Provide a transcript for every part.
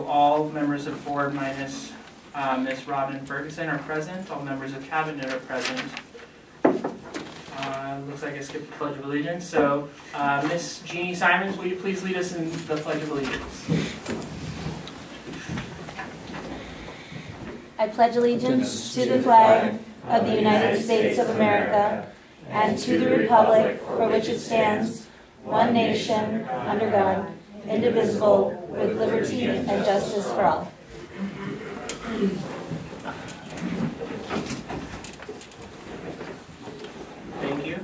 So all members of the board minus Ms. Robin Ferguson are present. All members of cabinet are present. Looks like I skipped the Pledge of Allegiance. So Ms. Jeannie Simons, will you please lead us in the Pledge of Allegiance? I pledge allegiance to the flag of the United States of America and to the republic for which it stands, one nation, under God, indivisible, with liberty and justice for all. Thank you.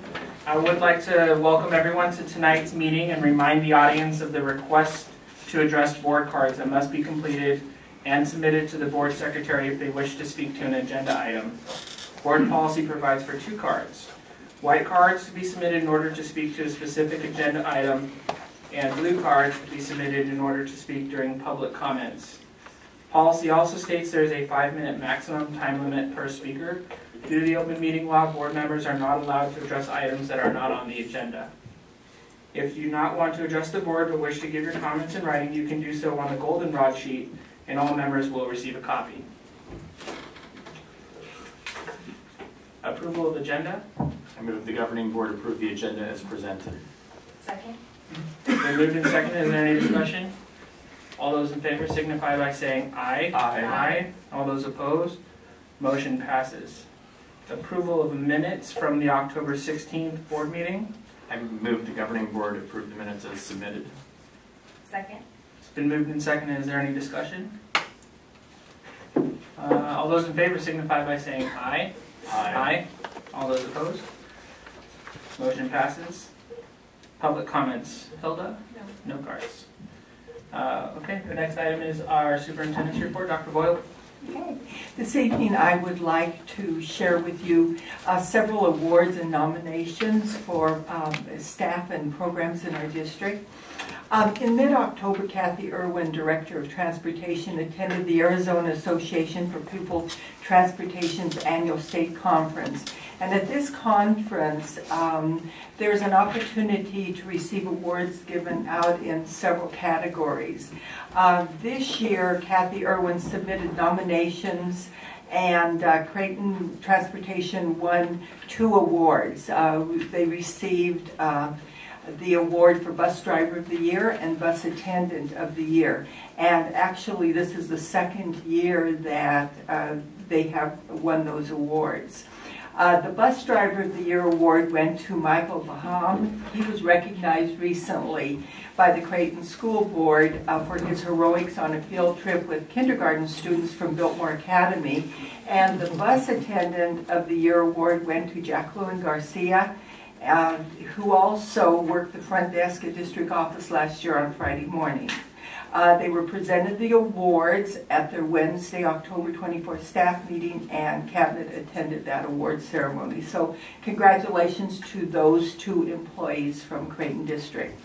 I would like to welcome everyone to tonight's meeting and remind the audience of the request to address board cards that must be completed and submitted to the board secretary if they wish to speak to an agenda item. Board policy provides for 2 cards. White cards to be submitted in order to speak to a specific agenda item, and blue cards to be submitted in order to speak during public comments. Policy also states there is a 5-minute maximum time limit per speaker. Due to the open meeting law, board members are not allowed to address items that are not on the agenda. If you do not want to address the board but wish to give your comments in writing, you can do so on the goldenrod sheet, and all members will receive a copy. Approval of agenda. I move the governing board approve the agenda as presented. Second. It's been moved and seconded. Is there any discussion? All those in favor signify by saying aye. Aye. Aye. All those opposed? Motion passes. Approval of minutes from the October 16th board meeting. I move the governing board approve the minutes as submitted. Second. It's been moved and seconded. Is there any discussion? All those in favor signify by saying aye. Aye. All those opposed? Motion passes. Public comments. Hilda? No cards. Okay, the next item is our superintendent's report. Dr. Boyle? Okay. This evening I would like to share with you several awards and nominations for staff and programs in our district. In mid-October, Kathy Irwin, Director of Transportation, attended the Arizona Association for Pupil Transportation's annual state conference. And at this conference, there's an opportunity to receive awards given out in several categories. This year, Kathy Irwin submitted nominations, and Creighton Transportation won 2 awards. They received the award for Bus Driver of the Year and Bus Attendant of the Year. And actually, this is the 2nd year that they have won those awards. The Bus Driver of the Year award went to Michael Baham. He was recognized recently by the Creighton School Board for his heroics on a field trip with kindergarten students from Biltmore Academy. And the Bus Attendant of the Year award went to Jacqueline Garcia, who also worked the front desk at district office last year on Friday morning. They were presented the awards at their Wednesday, October 24th staff meeting, and Cabinet attended that award ceremony. So congratulations to those 2 employees from Creighton District.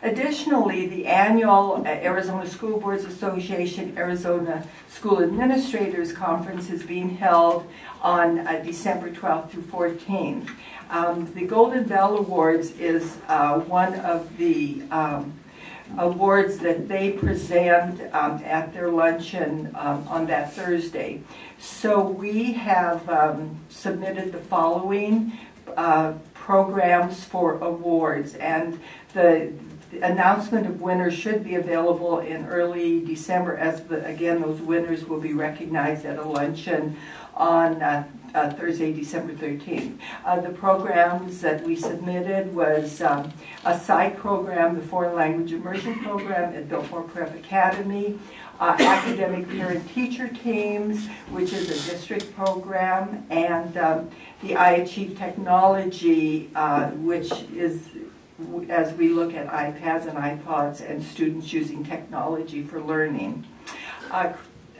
Additionally, the annual Arizona School Boards Association Arizona School Administrators Conference is being held on December 12th through 14th. The Golden Bell Awards is one of the awards that they present at their luncheon on that Thursday. So we have submitted the following programs for awards, and the announcement of winners should be available in early December, as again those winners will be recognized at a luncheon on Thursday, December 13th. The programs that we submitted was a side program, the Foreign Language Immersion Program at Biltmore Prep Academy, Academic Parent-Teacher Teams, which is a district program, and the iAchieve Technology, which is as we look at iPads and iPods and students using technology for learning.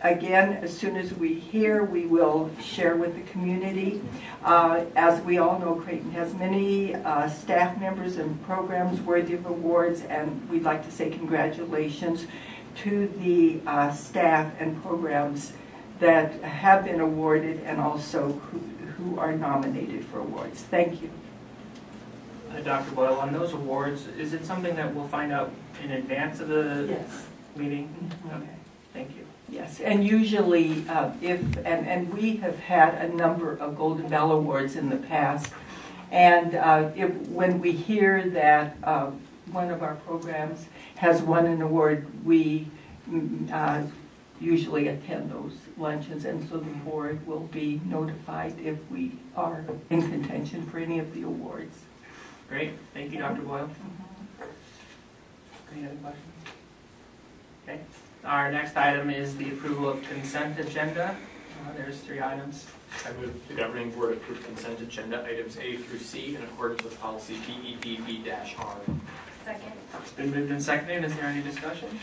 Again, as soon as we hear, we will share with the community. As we all know, Creighton has many staff members and programs worthy of awards, and we'd like to say congratulations to the staff and programs that have been awarded and also who are nominated for awards. Thank you. Dr. Boyle, on those awards, is it something that we'll find out in advance of the Yes. meeting? Mm-hmm. Okay. Yes, and usually and we have had a number of Golden Bell Awards in the past, and when we hear that one of our programs has won an award, we usually attend those luncheons, and so the board will be notified if we are in contention for any of the awards. Great, thank you, Dr. Boyle. Any other questions? Okay, our next item is the approval of consent agenda. There's 3 items. I move the governing board approve consent agenda items A through C in accordance with policy BEDB-R. Second. It's been moved and seconded. Is there any discussion?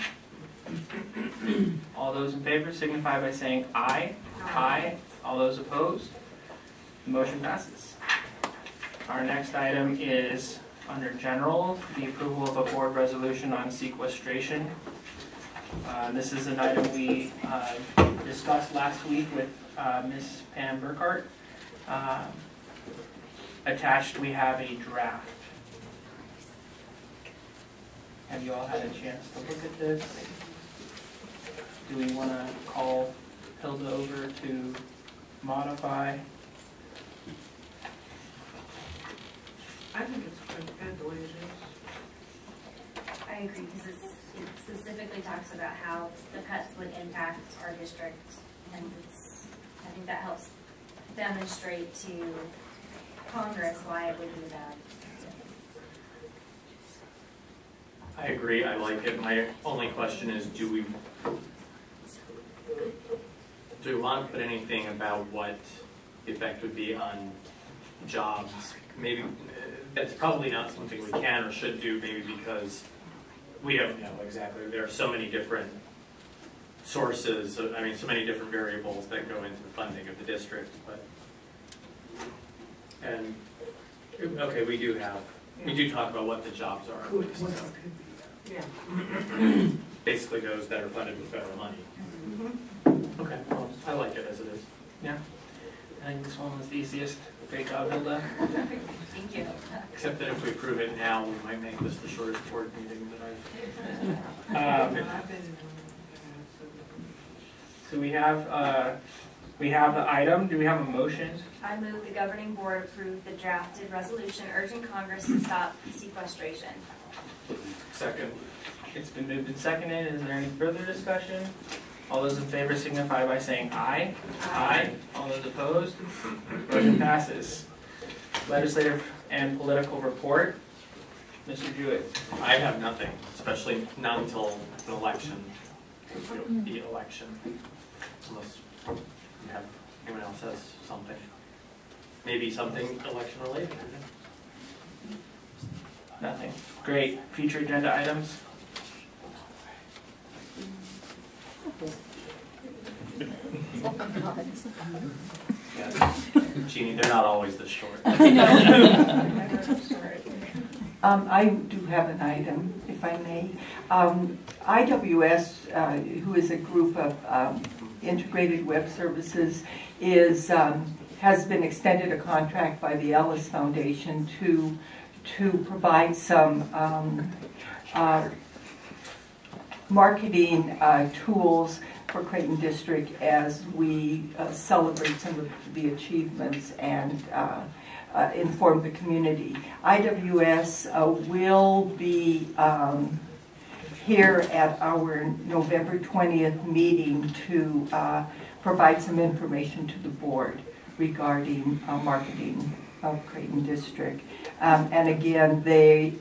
All those in favor signify by saying aye. Aye. All those opposed? The motion passes. Our next item is under general, the approval of a board resolution on sequestration. This is an item we discussed last week with Ms. Pam Burkhart. Attached, we have a draft. Have you all had a chance to look at this? Do we want to call Hilda over to modify? I think it's quite good the way it is. I agree, because it specifically talks about how the cuts would impact our district, and I think that helps demonstrate to Congress why it would be bad. I agree, I like it. My only question is, do we want to put anything about what the effect would be on jobs? Maybe that's probably not something we can or should do, maybe because we don't know exactly. There are so many different sources, so many different variables that go into the funding of the district. Okay, we do talk about what the jobs are. Could be. Yeah. Basically those that are funded with federal money. Okay, well, I like it as it is. Yeah. I think this one was the easiest. Great job, Hilda. Thank you. Except that if we approve it now, we might make this the shortest board meeting that I've. So we have the item. Do we have a motion? I move the governing board approve the drafted resolution urging Congress to stop sequestration. Second. It's been moved and seconded. Is there any further discussion? All those in favor signify by saying aye. Aye. All those opposed? Motion passes. Legislative and political report. Mr. Jewett. I have nothing, especially not until an election, the election, unless anyone else has something. Maybe something election related. Nothing. Great. Future agenda items. Jeannie, they're not always this short. I do have an item, if I may. IWS, who is a group of integrated web services, has been extended a contract by the Ellis Foundation to provide some marketing tools for Creighton District as we celebrate some of the achievements and inform the community. IWS will be here at our November 20th meeting to provide some information to the board regarding marketing of Creighton District. And again, they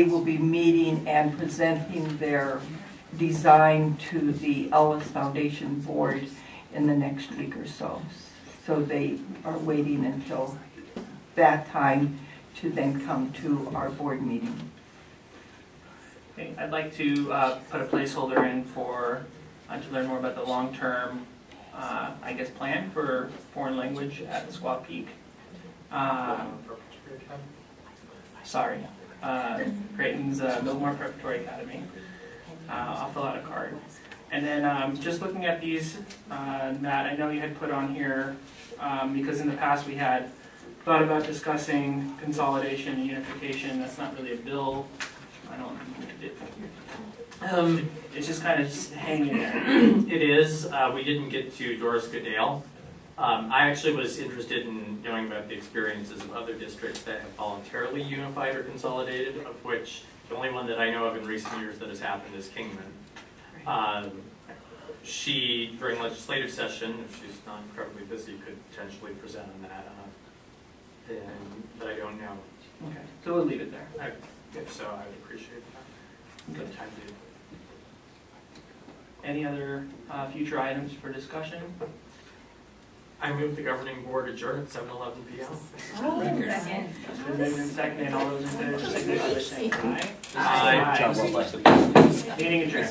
will be meeting and presenting their design to the Ellis Foundation board in the next week or so. So they are waiting until that time to then come to our board meeting. Okay, I'd like to put a placeholder in for to learn more about the long-term, plan for foreign language at Squaw Peak. Creighton's Millmore Preparatory Academy. I'll fill out a card. And then just looking at these, Matt, I know you had put on here, because in the past we had thought about discussing consolidation and unification. That's not really a bill. I don't It's just kind of hanging there. It is. We didn't get to Doris Goodale. I actually was interested in knowing about the experiences of other districts that have voluntarily unified or consolidated, of which the only one that I know of in recent years that has happened is Kingman. She, during legislative session, if she's not incredibly busy, could potentially present on that, but I don't know. Okay, so we'll leave it there. If so, I would appreciate that. Good time to. Any other future items for discussion? I move the governing board adjourn at 7:11 p.m. Second. It's been moved and seconded. All those in favor signify by saying aye. Aye. Meeting adjourned.